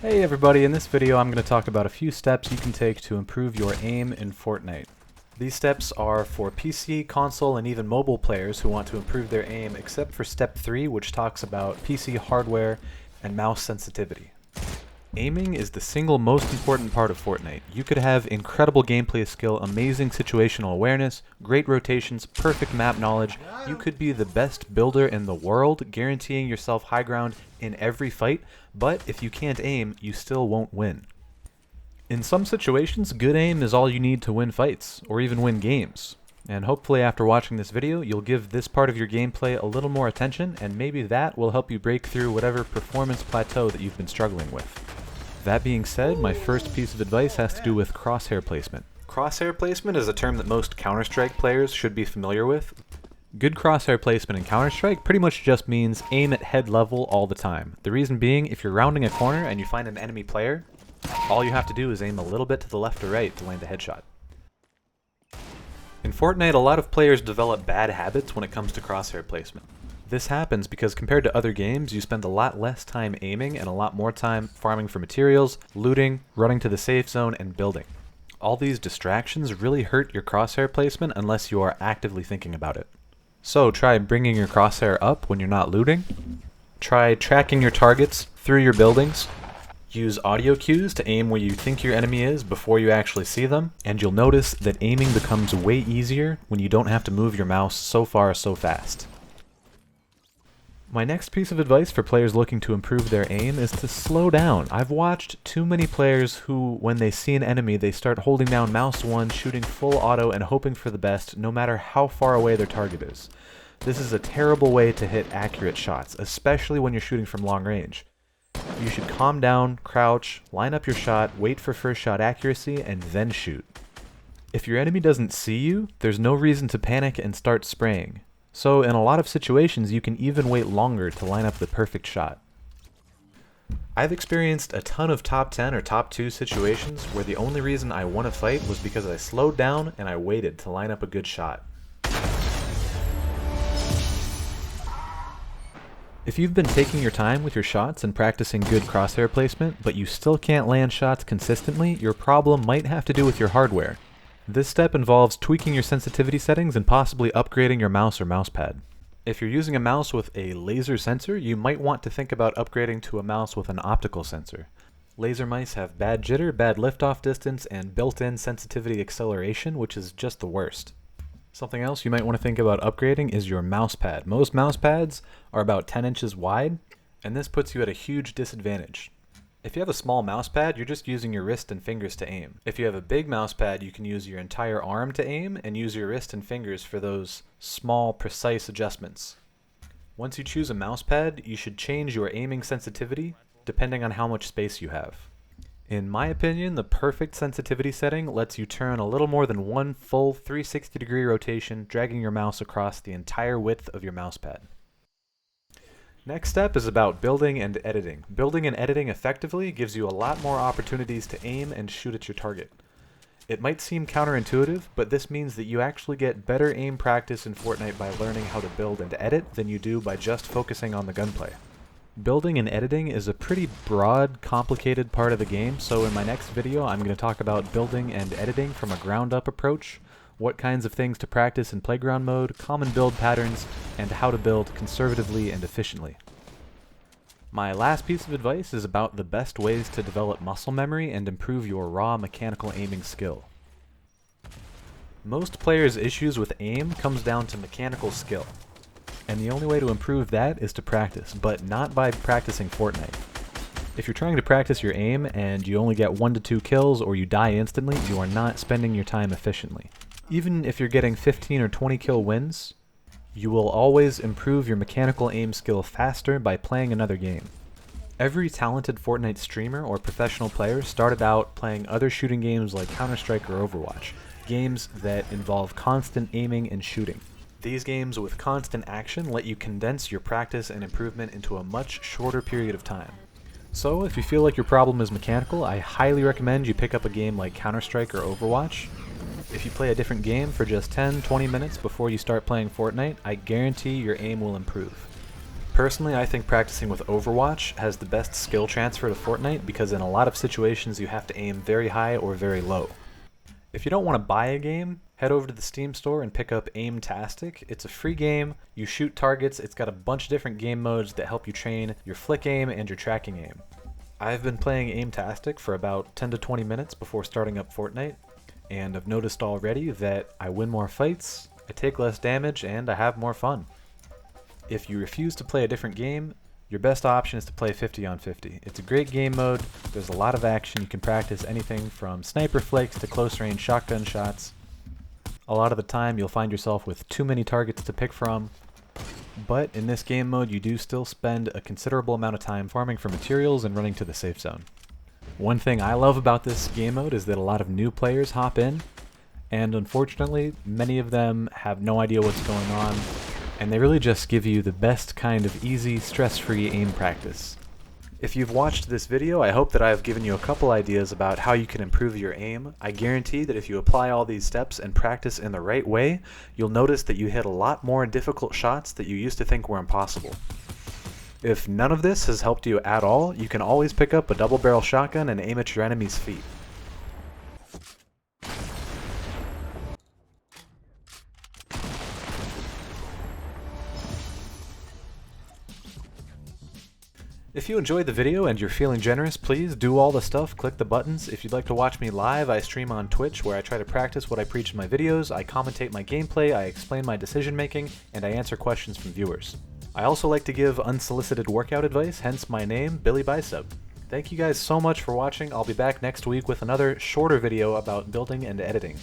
Hey everybody, in this video I'm going to talk about a few steps you can take to improve your aim in Fortnite. These steps are for PC, console, and even mobile players who want to improve their aim, except for step 3, which talks about PC hardware and mouse sensitivity. Aiming is the single most important part of Fortnite. You could have incredible gameplay skill, amazing situational awareness, great rotations, perfect map knowledge. You could be the best builder in the world, guaranteeing yourself high ground in every fight, but if you can't aim, you still won't win. In some situations, good aim is all you need to win fights, or even win games. And hopefully after watching this video, you'll give this part of your gameplay a little more attention, and maybe that will help you break through whatever performance plateau that you've been struggling with. That being said, my first piece of advice has to do with crosshair placement. Crosshair placement is a term that most Counter-Strike players should be familiar with. Good crosshair placement in Counter-Strike pretty much just means aim at head level all the time. The reason being, if you're rounding a corner and you find an enemy player, all you have to do is aim a little bit to the left or right to land a headshot. In Fortnite, a lot of players develop bad habits when it comes to crosshair placement. This happens because compared to other games, you spend a lot less time aiming and a lot more time farming for materials, looting, running to the safe zone, and building. All these distractions really hurt your crosshair placement unless you are actively thinking about it. So try bringing your crosshair up when you're not looting. Try tracking your targets through your buildings. Use audio cues to aim where you think your enemy is before you actually see them, and you'll notice that aiming becomes way easier when you don't have to move your mouse so far so fast. My next piece of advice for players looking to improve their aim is to slow down. I've watched too many players who, when they see an enemy, they start holding down mouse 1, shooting full auto and hoping for the best, no matter how far away their target is. This is a terrible way to hit accurate shots, especially when you're shooting from long range. You should calm down, crouch, line up your shot, wait for first shot accuracy, and then shoot. If your enemy doesn't see you, there's no reason to panic and start spraying. So in a lot of situations, you can even wait longer to line up the perfect shot. I've experienced a ton of top 10 or top 2 situations where the only reason I won a fight was because I slowed down and I waited to line up a good shot. If you've been taking your time with your shots and practicing good crosshair placement, but you still can't land shots consistently, your problem might have to do with your hardware. This step involves tweaking your sensitivity settings and possibly upgrading your mouse or mousepad. If you're using a mouse with a laser sensor, you might want to think about upgrading to a mouse with an optical sensor. Laser mice have bad jitter, bad liftoff distance, and built-in sensitivity acceleration, which is just the worst. Something else you might want to think about upgrading is your mousepad. Most mousepads are about 10 inches wide, and this puts you at a huge disadvantage. If you have a small mousepad, you're just using your wrist and fingers to aim. If you have a big mousepad, you can use your entire arm to aim and use your wrist and fingers for those small, precise adjustments. Once you choose a mousepad, you should change your aiming sensitivity depending on how much space you have. In my opinion, the perfect sensitivity setting lets you turn a little more than one full 360-degree rotation, dragging your mouse across the entire width of your mousepad. Next step is about building and editing. Building and editing effectively gives you a lot more opportunities to aim and shoot at your target. It might seem counterintuitive, but this means that you actually get better aim practice in Fortnite by learning how to build and edit than you do by just focusing on the gunplay. Building and editing is a pretty broad, complicated part of the game, so in my next video I'm going to talk about building and editing from a ground-up approach, what kinds of things to practice in playground mode, common build patterns, and how to build conservatively and efficiently. My last piece of advice is about the best ways to develop muscle memory and improve your raw mechanical aiming skill. Most players' issues with aim comes down to mechanical skill, and the only way to improve that is to practice, but not by practicing Fortnite. If you're trying to practice your aim and you only get 1 to 2 kills or you die instantly, you are not spending your time efficiently. Even if you're getting 15 or 20 kill wins, you will always improve your mechanical aim skill faster by playing another game. Every talented Fortnite streamer or professional player started out playing other shooting games like Counter-Strike or Overwatch, games that involve constant aiming and shooting. These games with constant action let you condense your practice and improvement into a much shorter period of time. So if you feel like your problem is mechanical, I highly recommend you pick up a game like Counter-Strike or Overwatch. If you play a different game for just 10-20 minutes before you start playing Fortnite, I guarantee your aim will improve. Personally, I think practicing with Overwatch has the best skill transfer to Fortnite because in a lot of situations you have to aim very high or very low. If you don't want to buy a game, head over to the Steam store and pick up Aimtastic. It's a free game, you shoot targets, it's got a bunch of different game modes that help you train your flick aim and your tracking aim. I've been playing Aimtastic for about 10 to 20 minutes before starting up Fortnite, and I've noticed already that I win more fights, I take less damage, and I have more fun. If you refuse to play a different game, your best option is to play 50 on 50. It's a great game mode, there's a lot of action, you can practice anything from sniper flicks to close range shotgun shots. A lot of the time you'll find yourself with too many targets to pick from, but in this game mode you do still spend a considerable amount of time farming for materials and running to the safe zone. One thing I love about this game mode is that a lot of new players hop in, and unfortunately many of them have no idea what's going on, and they really just give you the best kind of easy, stress-free aim practice. If you've watched this video, I hope that I have given you a couple ideas about how you can improve your aim. I guarantee that if you apply all these steps and practice in the right way, you'll notice that you hit a lot more difficult shots that you used to think were impossible. If none of this has helped you at all, you can always pick up a double-barrel shotgun and aim at your enemy's feet. If you enjoyed the video and you're feeling generous, please do all the stuff, click the buttons. If you'd like to watch me live, I stream on Twitch where I try to practice what I preach in my videos, I commentate my gameplay, I explain my decision making, and I answer questions from viewers. I also like to give unsolicited workout advice, hence my name, Billy Bicep. Thank you guys so much for watching. I'll be back next week with another shorter video about building and editing.